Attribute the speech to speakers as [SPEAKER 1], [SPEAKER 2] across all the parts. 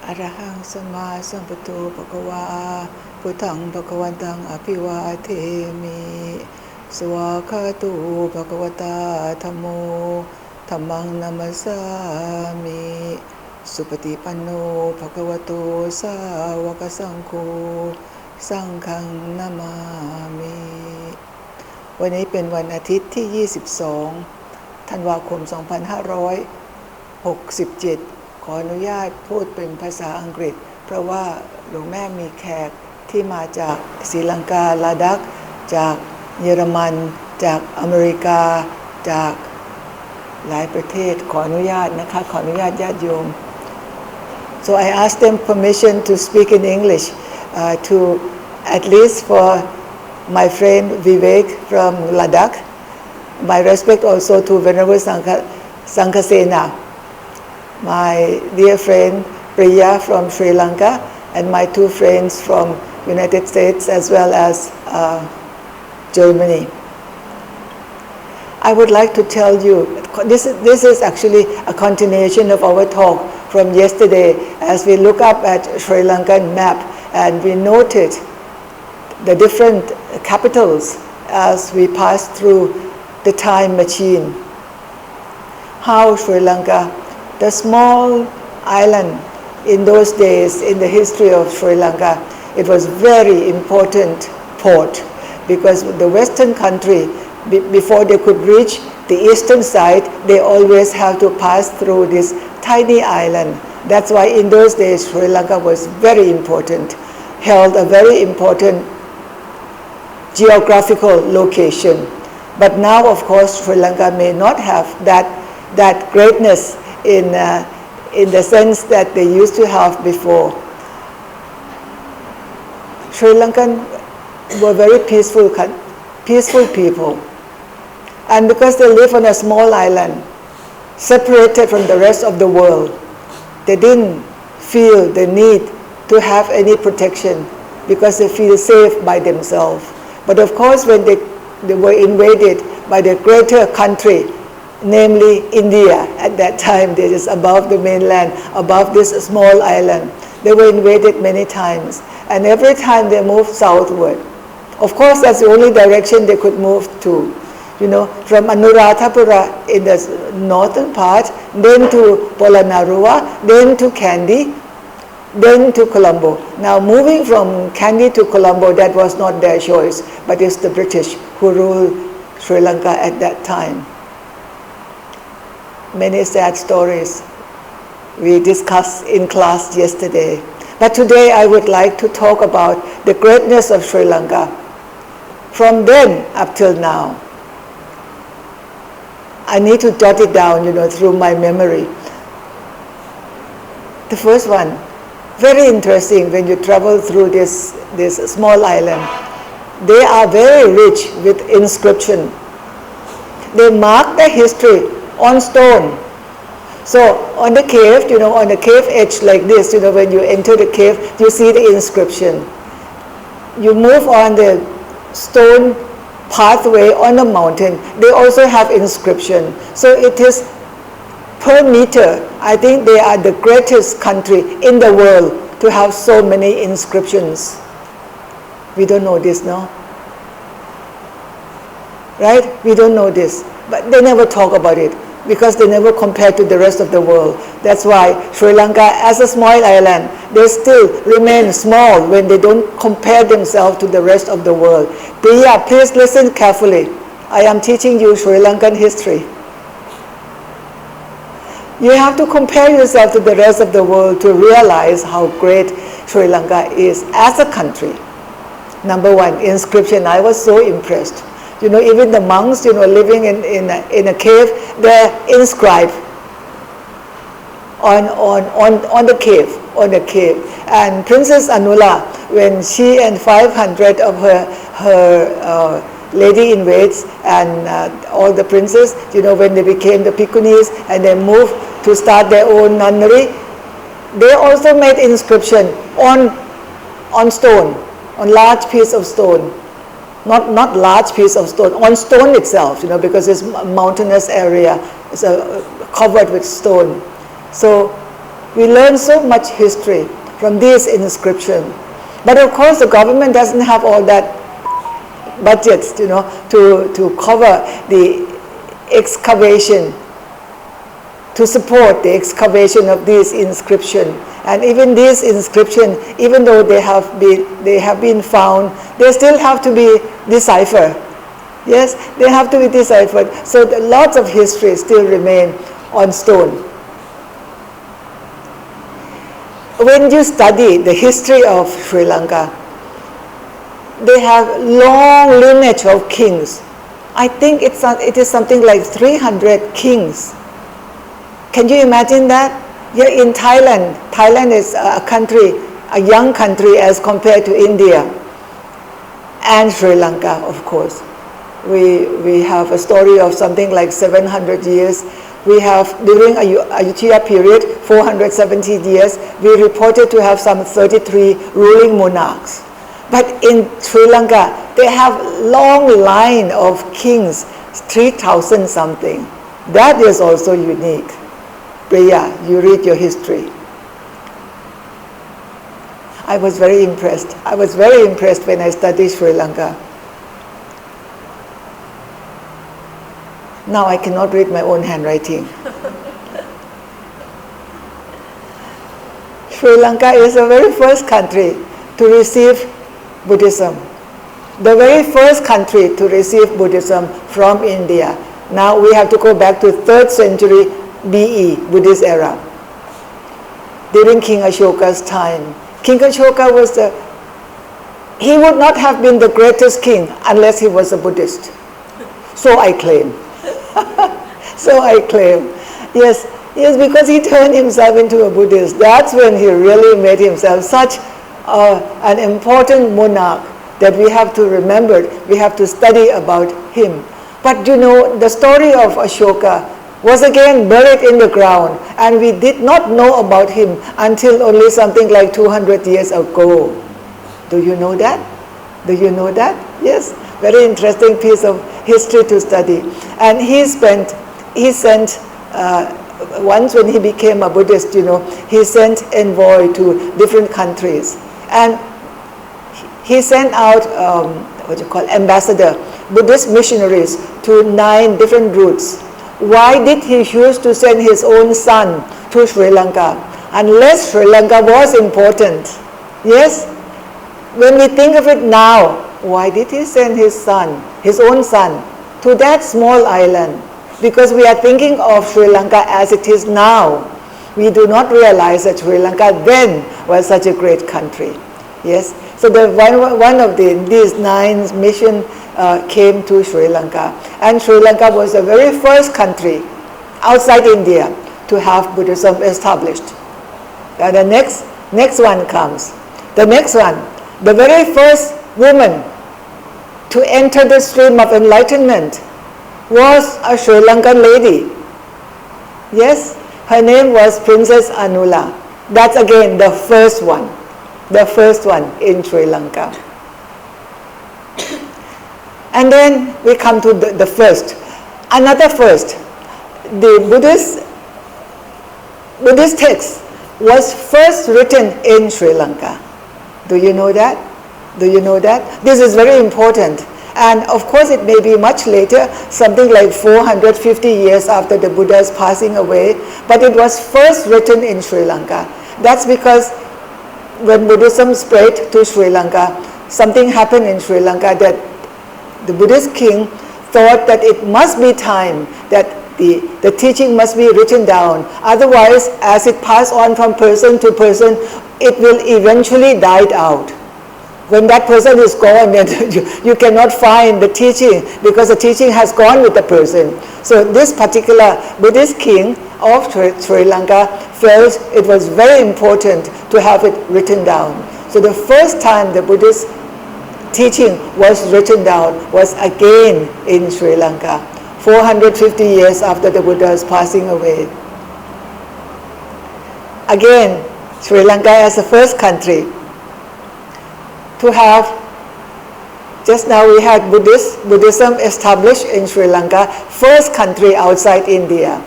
[SPEAKER 1] อะระหังสัมมาสัมพุทโธภควาพุทธังภควันตังอภิวาเทมิสวากขาโตภควตาธัมโมธัมมังนัมสสามิสุปฏิปันโนภควโตสาวกสังโฆสังฆังนามามิวันนี้เป็นวันอาทิตย์ที่ 22 ธันวาคม 2567 ขออนุญาตพูดเป็นภาษาอังกฤษเพราะว่าหลวงแม่มีแขกที่มาจากศรีลังกาลาดักจากเยอรมันจากอเมริกาจากหลายประเทศขออนุญาตนะคะขออนุญาตญาติโยม So I asked them permission to speak in English to at least for my friend Vivek from Ladakh. My respect also to Venerable Sanghasena, my dear friend Priya from Sri Lanka, and my two friends from United States as well as Germany. I would like to tell you, this is actually a continuation of our talk from yesterday as we look up at Sri Lankan map and we noted the different capitals as we passed through the time machine. How Sri Lanka, the small island in those days in the history of Sri Lanka, it was very important port because the western country, before they could reach the eastern side, they always have to pass through this tiny island. That's why in those days Sri Lanka was very important, held a very important geographical location. But now, of course, Sri Lanka may not have that greatness in the sense that they used to have before. Sri Lankan were very peaceful people. And because they live on a small island, separated from the rest of the world, they didn't feel the need to have any protection because they feel safe by themselves. But of course, when they were invaded by the greater country, namely India, at that time, they just above the mainland, above this small island, they were invaded many times. And every time they moved southward. Of course, that's the only direction they could move to. You know, from Anuradhapura in the northern part, then to Polonnaruwa, then to Kandy, then to Colombo. Now moving from Kandy to Colombo, that was not their choice, but it's the British who ruled Sri Lanka at that time. Many sad stories we discussed in class yesterday. But today I would like to talk about the greatness of Sri Lanka from then up till now. I need to jot it down, through my memory. The first one, very interesting when you travel through this small island. They are very rich with inscription. They mark the history on stone. So on the cave, on the cave edge like this, when you enter the cave, you see the inscription. You move on the stone pathway on the mountain, they also have inscription. So it is per meter. I think they are the greatest country in the world to have so many inscriptions. We don't know this, no? Right? We don't know this. But they never talk about it because they never compare to the rest of the world. That's why Sri Lanka, as a small island, they still remain small when they don't compare themselves to the rest of the world. Priya, please listen carefully. I am teaching you Sri Lankan history. You have to compare yourself to the rest of the world to realize how great Sri Lanka is as a country. Number one, inscription. I was so impressed. Even the monks, living in a cave, they're inscribed on the cave. And Princess Anula, when she and 500 of her lady invades and all the princes, when they became the Pikunis and they moved to start their own nunnery, they also made inscription on stone, on large piece of stone. Not large piece of stone, on stone itself, because it's a mountainous area, it's covered with stone. So We learn so much history from these inscriptions. But of course, the government doesn't have all that budgets, to cover the excavation, to support the excavation of these inscriptions. And even these inscriptions, even though they have been found, they still have to be deciphered. Yes, they have to be deciphered. So lots of history still remain on stone. When you study the history of Sri Lanka, they have long lineage of kings. I think it is something like 300 kings. Can you imagine that? You're in Thailand. Thailand is a country, a young country as compared to India and Sri Lanka, of course. We have a story of something like 700 years. We have, during Ayutthaya period, 470 years, we reported to have some 33 ruling monarchs. But in Sri Lanka, they have long line of kings, 3,000 something. That is also unique. Priya, you read your history. I was very impressed. I was very impressed when I studied Sri Lanka. Now I cannot read my own handwriting. Sri Lanka is the very first country to receive Buddhism. The very first country to receive Buddhism from India. Now we have to go back to 3rd century BE, Buddhist era. During King Ashoka's time. King Ashoka he would not have been the greatest king unless he was a Buddhist. So I claim. So I claim. Yes, because he turned himself into a Buddhist. That's when he really made himself such an important monarch that we have to remember, we have to study about him. But the story of Ashoka was again buried in the ground, and we did not know about him until only something like 200 years ago. Do you know that? Do you know that? Yes, very interesting piece of history to study. And he sent, once when he became a Buddhist, he sent envoy to different countries. And he sent out, ambassador, Buddhist missionaries to 9 different routes. Why did he choose to send his own son to Sri Lanka? Unless Sri Lanka was important. Yes? When we think of it now, why did he send his son, his own son, to that small island? Because we are thinking of Sri Lanka as it is now. We do not realize that Sri Lanka then was such a great country. Yes? So one of these 9 missions came to Sri Lanka. And Sri Lanka was the very first country outside India to have Buddhism established. And the next one comes. The next one, the very first woman to enter the stream of enlightenment was a Sri Lankan lady. Yes, her name was Princess Anula. That's again the first one in Sri Lanka. And then we come to the first, another first. The Buddhist text was first written in Sri Lanka. Do you know that? Do you know that? This is very important. And of course it may be much later, something like 450 years after the Buddha's passing away, but it was first written in Sri Lanka. That's because when Buddhism spread to Sri Lanka, something happened in Sri Lanka that the Buddhist king thought that it must be time that the teaching must be written down. Otherwise, as it passed on from person to person, it will eventually die out. When that person is gone, then you cannot find the teaching because the teaching has gone with the person. So this particular Buddhist king of Sri Lanka felt it was very important to have it written down. So the first time the Buddhist teaching was written down was again in Sri Lanka, 450 years after the Buddha's passing away. Again, Sri Lanka as the first country to have, just now we had Buddhism established in Sri Lanka, first country outside India.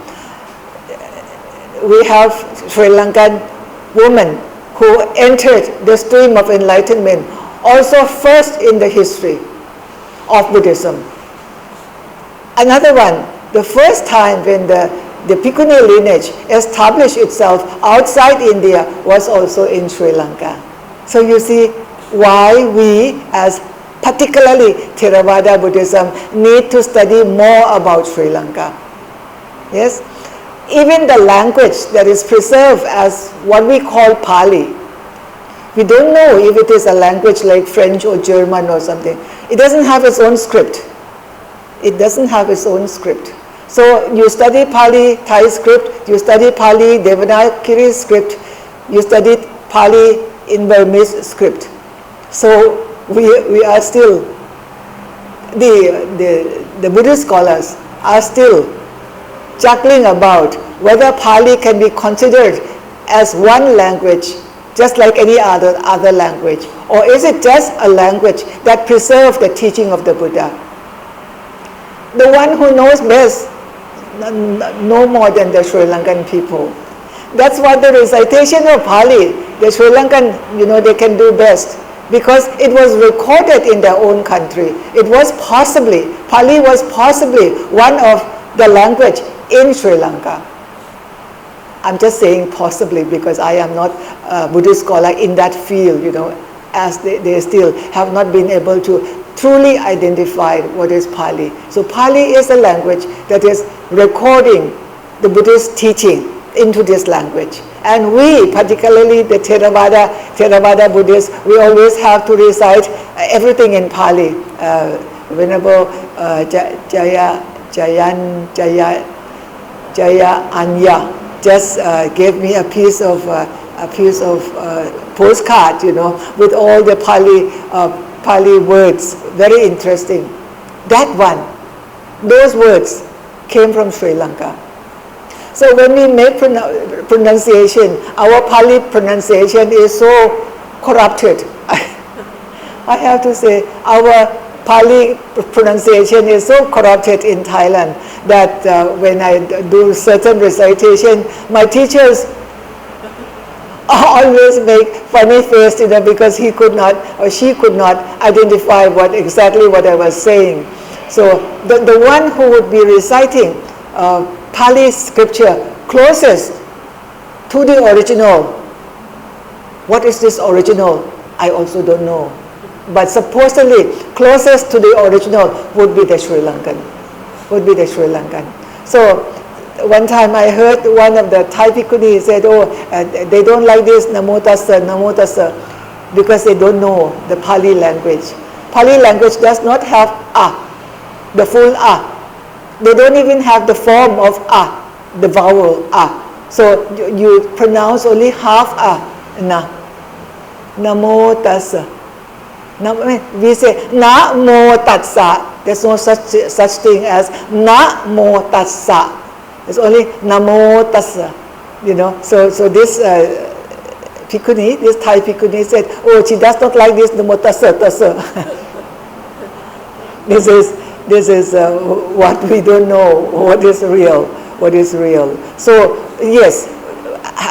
[SPEAKER 1] we have Sri Lankan women who entered the stream of enlightenment, also first in the history of Buddhism. Another one, the first time when the Bhikkhuni lineage established itself outside India was also in Sri Lanka. So you see why we, as particularly Theravada Buddhism, need to study more about Sri Lanka. Yes? Even the language that is preserved as what we call Pali, we don't know if it is a language like French or German or something. It doesn't have its own script. It doesn't have its own script. So you study Pali Thai script, you study Pali Devanagari script, you study Pali in Burmese script. So we are still, the Buddhist scholars are still juggling about whether Pali can be considered as one language just like any other language, or is it just a language that preserves the teaching of the Buddha? The one who knows best, no more than the Sri Lankan people. That's what the recitation of Pali, the Sri Lankan, they can do best, because it was recorded in their own country. It was possibly, Pali was possibly one of the language in Sri Lanka. I'm just saying possibly because I am not a Buddhist scholar in that field, as they still have not been able to truly identify what is Pali. So Pali is a language that is recording the Buddhist teaching into this language. And we, particularly the Theravada Buddhists, we always have to recite everything in Pali. Venerable Jaya Anya just gave me a piece of postcard, with all the Pali words. Very interesting. That one, those words came from Sri Lanka. So when we make pronunciation, our Pali pronunciation is so corrupted. I have to say, our Pali pronunciation is so corrupted in Thailand that when I do certain recitation, my teachers always make funny face, because he could not or she could not identify exactly what I was saying. So the one who would be reciting Pali scripture closest to the original, what is this original? I also don't know. But supposedly closest to the original would be the Sri Lankan. So one time I heard one of the Thai Bhikkhuni said, they don't like this Namo Tassa, because they don't know the Pali language. Pali language does not have A, the full A. They don't even have the form of A, the vowel A. So you pronounce only half A, Na. Namo Tassa. We say Namo Tassa. There's no such thing as Namo Tassa. It's only Namo Tassa. So this Bhikkhuni, this Thai Bhikkhuni said, she does not like this Namo Tassa. This is what we don't know, what is real. So yes,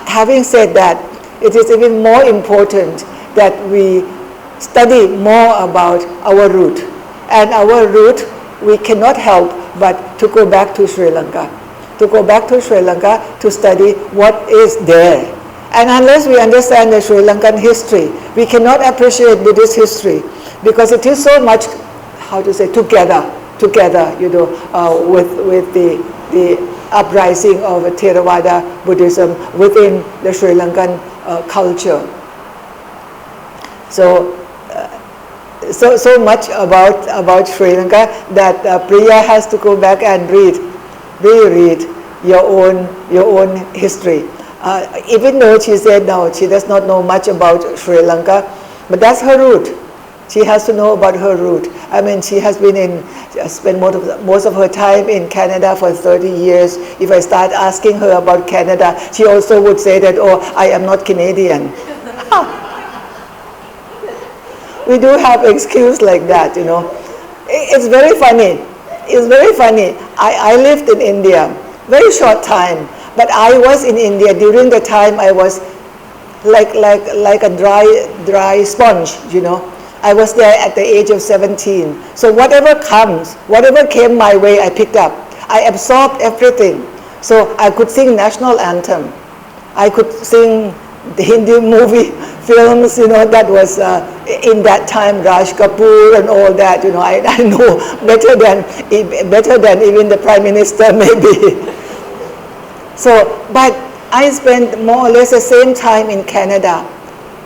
[SPEAKER 1] having said that, it is even more important that we study more about our root. And our root, we cannot help but to go back to Sri Lanka. To study what is there. And unless we understand the Sri Lankan history, we cannot appreciate Buddhist history, because it is so much, together, with the uprising of Theravada Buddhism within the Sri Lankan culture. So much about Sri Lanka that Priya has to go back and reread your own history. Even though she said no, she does not know much about Sri Lanka, but that's her root. She has to know about her root. I mean, she has spent most of her time in Canada for 30 years. If I start asking her about Canada, she also would say that, I am not Canadian. We do have excuse like that, It's very funny. I lived in India, very short time, But I was in India during the time I was like a dry sponge, you know. I was there at the age of 17. So whatever came my way, I picked up. I absorbed everything. So I could sing national anthem. I could sing the Hindi movie films, you know, that was in that time, Raj Kapoor and all that, you know, I know better than even the Prime Minister maybe. So, but I spent more or less the same time in Canada.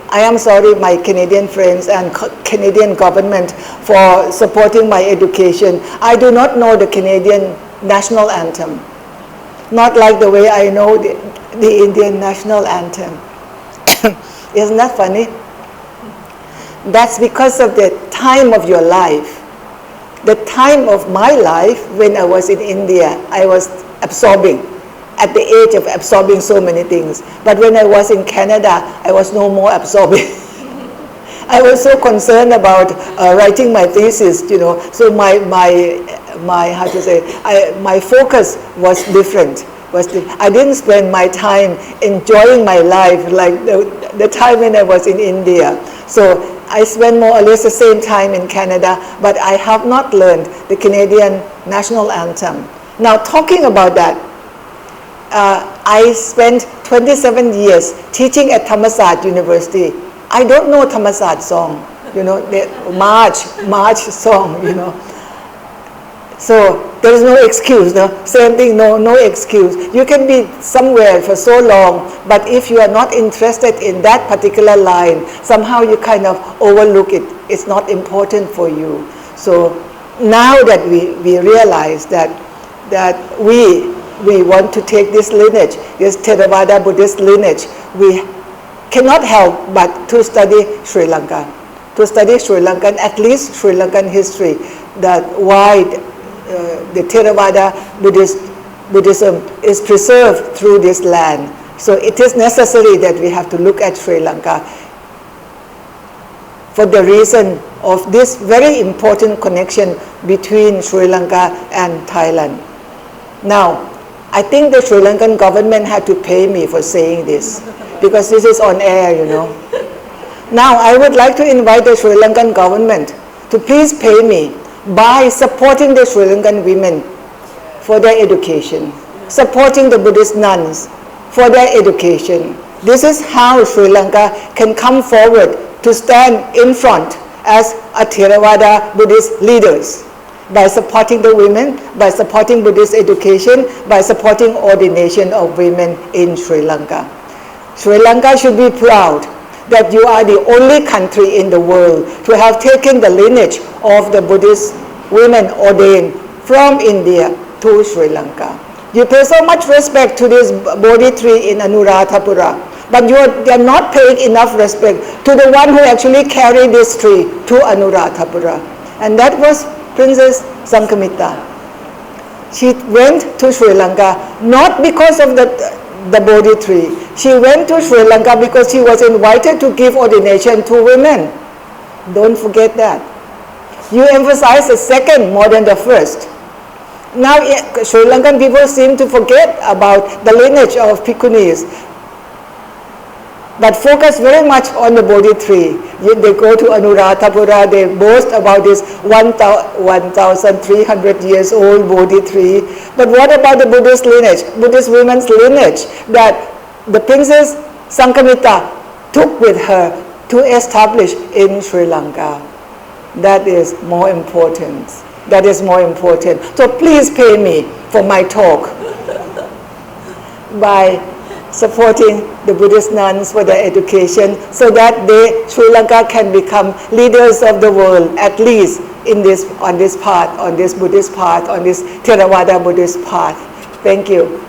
[SPEAKER 1] I am sorry, my Canadian friends and Canadian government, for supporting my education. I do not know the Canadian national anthem, not like the way I know the Indian national anthem. Isn't that funny? That's because of the time of your life. The time of my life when I was in India, I was absorbing, at the age of absorbing so many things. But when I was in Canada, I was no more absorbing. I was so concerned about writing my thesis, you know, so my focus was different. I didn't spend my time enjoying my life like the time when I was in India. So I spent more or less the same time in Canada, but I have not learned the Canadian national anthem. Now, talking about that, I spent 27 years teaching at Thammasat University. I don't know Thammasat song, you know, the march song, you know. So there is no excuse, no? Same thing, no excuse. You can be somewhere for so long, but if you are not interested in that particular line, somehow you kind of overlook it. It's not important for you. So now that we realize that we want to take this lineage, this Theravada Buddhist lineage, we cannot help but to study Sri Lanka, and at least Sri Lankan history, that why the Theravada Buddhism is preserved through this land. So it is necessary that we have to look at Sri Lanka for the reason of this very important connection between Sri Lanka and Thailand. Now, I think the Sri Lankan government had to pay me for saying this, because this is on air, you know. Now, I would like to invite the Sri Lankan government to please pay me by supporting the Sri Lankan women for their education, supporting the Buddhist nuns for their education. This is how Sri Lanka can come forward to stand in front as a Theravada Buddhist leaders, by supporting the women, by supporting Buddhist education, by supporting ordination of women in Sri Lanka. Sri Lanka should be proud that you are the only country in the world to have taken the lineage of the Buddhist women ordained from India to Sri Lanka. You pay so much respect to this Bodhi tree in Anuradhapura, but you are not paying enough respect to the one who actually carried this tree to Anuradhapura. And that was Princess Sankamita. She went to Sri Lanka not because of the Bodhi tree. She went to Sri Lanka because she was invited to give ordination to women. Don't forget that. You emphasize the second more than the first. Now, Sri Lankan people seem to forget about the lineage of Bhikkhunis, but focus very much on the Bodhi tree. They go to Anuradhapura, they boast about this 1,300 years old Bodhi tree. But what about the Buddhist lineage, Buddhist women's lineage that the Princess Sankamita took with her to establish in Sri Lanka? That is more important. That is more important. So please pay me for my talk by supporting the Buddhist nuns for their education, so that Sri Lanka can become leaders of the world, at least on this Buddhist path, on this Theravada Buddhist path. Thank you.